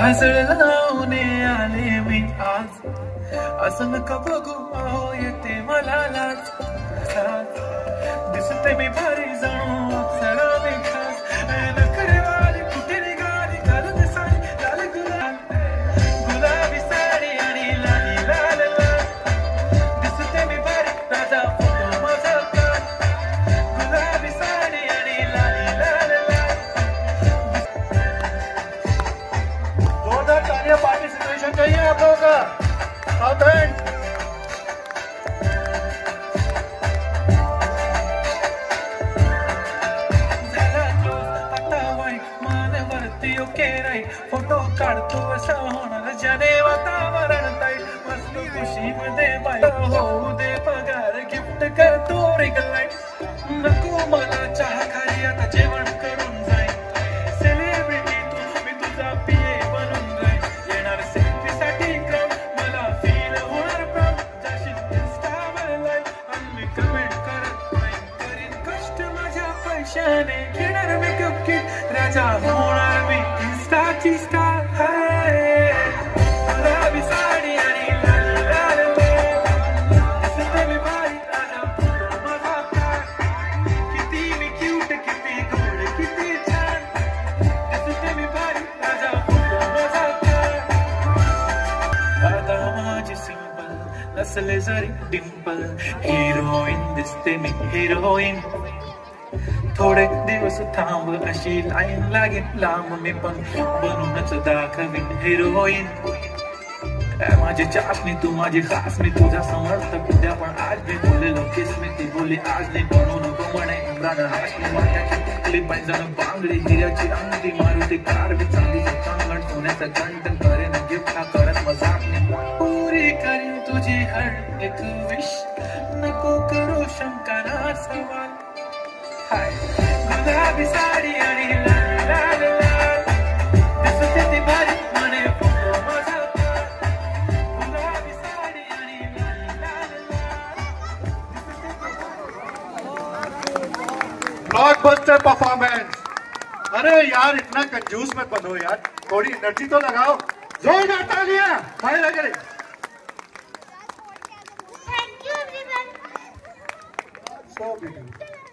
काजळ लावून आले मी आज, असं नका बघू अहो येते मला लाज। दिसते मी भारी जणू अप्सरा मी खास, नखरे वाली कुठे निघाली घालून साडी लाल गुलाल, गुलाबी साडी आणि लाली लाल लाल। दिसते मी भारी राजा फोटो माझा काढ, गुलाबी साडी आणि लाली लाल लाल। जोरदार तालियां पार्टिसिपेशन चाहिए आप लोगों का। साउथ एंड फोटो काढतो असा होणार ज्याने वातावरण ताईट, मस्त खुशी मध्ये बाई होऊ दे पगार, गिफ्ट करतो रिंग लाईट। नको मला चहा खाली आता जेवण करून जाईन, सेलिब्रिटी तू मी तुझा पिये बनून जाईन। येणार सेल्फी साठी क्राऊड मला फील होणार प्राऊड, जाशील इन्स्टावर लाईव्ह आणि मी कमेंट करत नाही, करीन कष्ट माझ्या पैशाने, घेणार मेकअप किट राजा होणार मी इंस्टाची स्टार। गुलाबी साडी आणि लाल लाल लाल, दिसते मी भारी राजा फोटो माझा काढ, किती मी क्यूट किती गोड किती छान, दिसते मी भारी राजा फोटो माझा काढ। आता माझी सिंपल नसले जरी डिंपल, हिरोईन दिसते मी हिरोईन। थोडे दिवस थांब अशी लाईन लागेल लांब, मी पण बनूनच दाखवीन हिरोईन। माझी चाचणी तू माझी खास, मी तुझा समर्थक उद्या पण आज मी बोललेलो किस मी ती बोली आज नाही, बनवू नको म्हणे इम्रान हाशमी। वाट्याची टिकली पैंजण बांगडी हिऱ्याची अंगठी, मारुती कार बी चांदीचं कंगण, सोन्याचं गंटन करेन गिफ्ट हा करत मजाक नाही, पुरी करीन तुझी हर एक विश, नको करू शंका ना सवाल। गुलाबी साडी आणि लाल लाल लाल, दिसते ती भारी म्हणे फोटो माझा काढ, गुलाबी साडी आणि लाल लाल लाल। Blockbuster performance. अरे यार इतना कंजूस मत बनो यार, थोड़ी एनर्जी तो लगाओ। जोरदार तालियां भाई लगे। Thank you everyone. So beautiful.